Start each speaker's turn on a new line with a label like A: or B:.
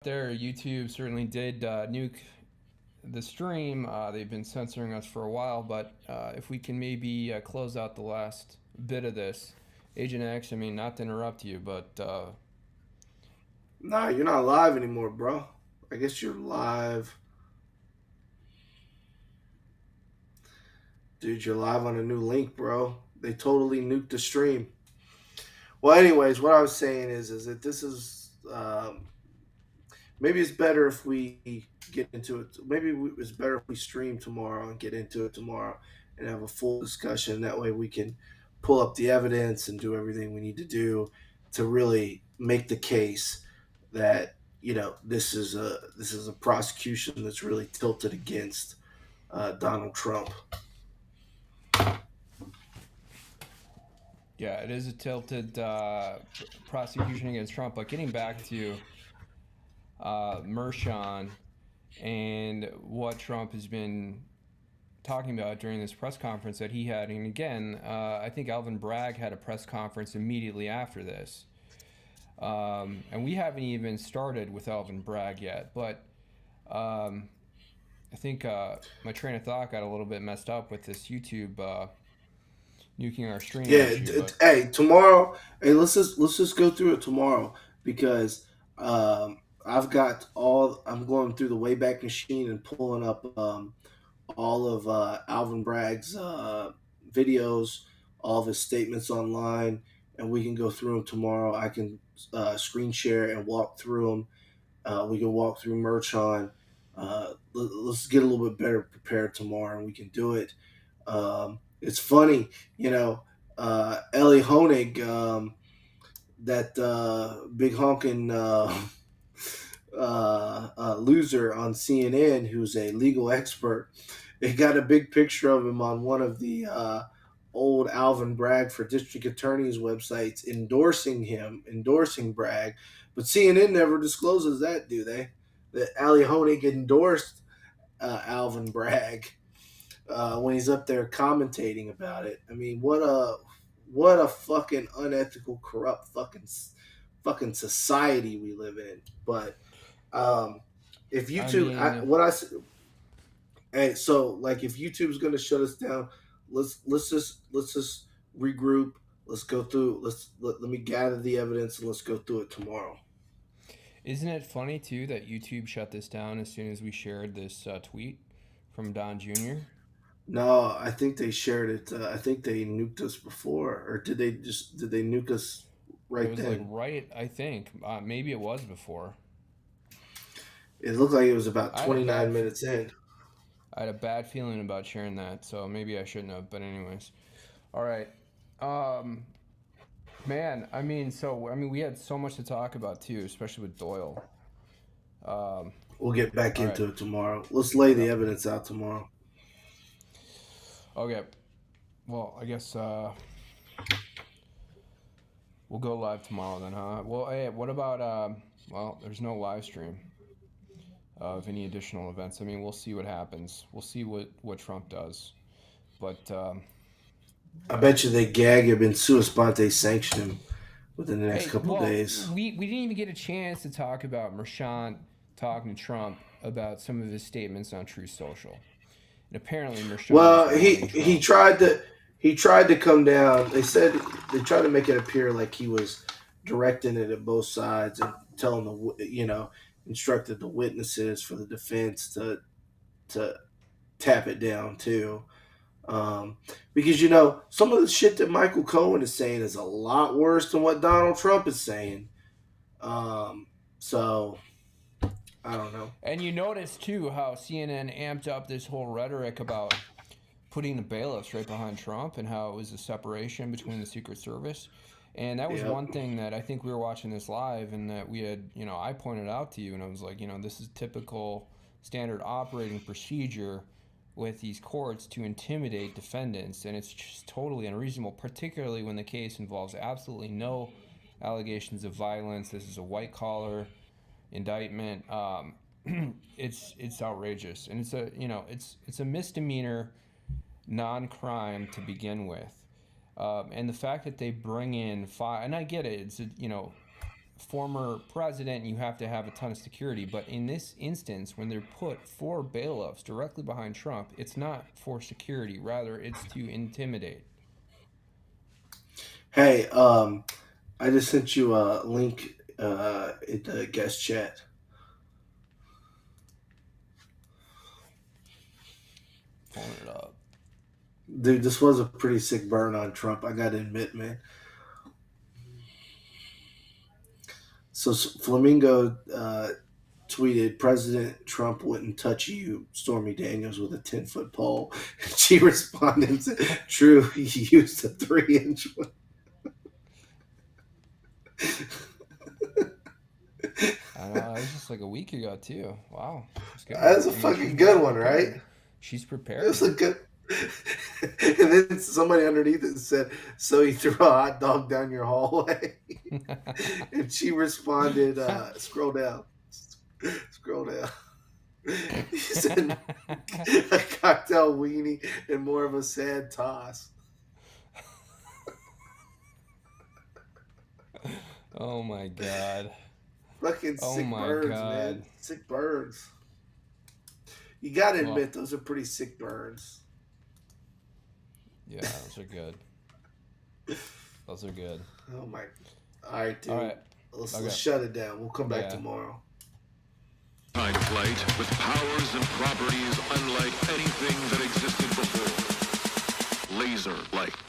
A: There, YouTube certainly did nuke the stream. They've been censoring us for a while, but if we can maybe close out the last bit of this. Agent X, I mean, not to interrupt you, but
B: Nah, you're not live anymore, bro. I guess you're live. Dude, you're live on a new link, bro. They totally nuked the stream. Well, anyways, what I was saying is that this is maybe it's better if we get into it. It's better if we stream tomorrow and get into it tomorrow and have a full discussion. That way we can pull up the evidence and do everything we need to do to really make the case that this is a prosecution that's really tilted against Donald Trump.
A: yeah, it is a tilted prosecution against Trump. But getting back to Mershon and what Trump has been talking about during this press conference that he had, and again, I think Alvin Bragg had a press conference immediately after this. And we haven't even started with Alvin Bragg yet, but I think my train of thought got a little bit messed up with this YouTube nuking our stream
B: Yeah,
A: issue. But
B: hey, tomorrow, hey, let's just go through it tomorrow because I've got all. I'm going through the Wayback Machine and pulling up all of Alvin Bragg's videos, all of his statements online, and we can go through them tomorrow. I can screen share and walk through them. We can walk through merch on. Let's get a little bit better prepared tomorrow, and we can do it. It's funny, Ellie Honig, that big honking loser on CNN, who's a legal expert. They got a big picture of him on one of the old Alvin Bragg for district attorneys websites endorsing Bragg. But CNN never discloses that, do they? That Ali Honig endorsed Alvin Bragg when he's up there commentating about it. I mean, what a fucking unethical, corrupt fucking society we live in. But um, if
A: I
B: YouTube,
A: mean,
B: hey, so like if YouTube's gonna shut us down, let's just regroup. Let's go through. Let me gather the evidence and let's go through it tomorrow.
A: isn't it funny too that YouTube shut this down as soon as we shared this tweet from Don Jr.?
B: No, I think they shared it. I think they nuked us before, or did they nuke us
A: It
B: right
A: was like
B: then?
A: right, I think. Maybe it was before.
B: It looked like it was about
A: I had a
B: 29
A: bad,
B: minutes in.
A: I had a bad feeling about sharing that, so maybe I shouldn't have. But anyways, all right. Um, Man, we had so much to talk about too, especially with Doyle. Um,
B: We'll get back
A: all right.
B: into it tomorrow. Let's lay the
A: Yep.
B: evidence out tomorrow.
A: Okay. Well, I guess we'll go live tomorrow then, huh? Well, hey, what about well, there's no live stream of any additional events. I mean, we'll see what happens. We'll see what Trump does. But
B: I bet you they gag him and sua sponte sanction him within the next
A: hey,
B: couple of
A: well,
B: days.
A: we didn't even get a chance to talk about Mershant talking to Trump about some of his statements on Truth Social. And apparently Mershant is
B: Well, he
A: warning
B: he
A: Trump.
B: tried to he tried to come down. They tried to make it appear like he was directing it at both sides and telling instructed the witnesses for the defense to tap it down too. Because some of the shit that Michael Cohen is saying is a lot worse than what Donald Trump is saying. Um, so I don't know.
A: And you notice too how CNN amped up this whole rhetoric about putting the bailiffs right behind Trump and how it was a separation between the Secret Service. And that was
B: Yep.
A: one thing that I think we were watching this live and that we had, I pointed out to you and I was like, this is typical standard operating procedure with these courts to intimidate defendants. And it's just totally unreasonable, particularly when the case involves absolutely no allegations of violence. This is a white collar indictment. It's outrageous, and it's a misdemeanor, non-crime to begin with, and the fact that they bring in five, and I get it, it's former president, you have to have a ton of security. But in this instance, when they're put 4 bailiffs directly behind Trump, it's not for security. Rather, it's to intimidate.
B: Hey, I just sent you a link in the guest chat.
A: Pulling it up.
B: Dude, this was a pretty sick burn on Trump, I gotta admit, man. So Flamingo tweeted, President Trump wouldn't touch you, Stormy Daniels, with a 10-foot pole. And she responded, true, he used a 3-inch one.
A: I know, that was just like a week ago, too. Wow.
B: That's a fucking good one, right?
A: She's prepared.
B: That's a good. And then somebody underneath it said, so he threw a hot dog down your hallway? And she responded, scroll down. Scroll down. He said, a cocktail weenie and more of a sad toss.
A: Oh my God.
B: Fucking sick
A: my
B: birds,
A: God.
B: man. Sick birds. You gotta admit, those are pretty sick birds.
A: Yeah, those are good. Those are good.
B: Oh my. All right, dude.
A: All right.
B: Let's shut it down. We'll come back tomorrow.
C: Flight with powers and properties unlike anything that existed before. Laser light.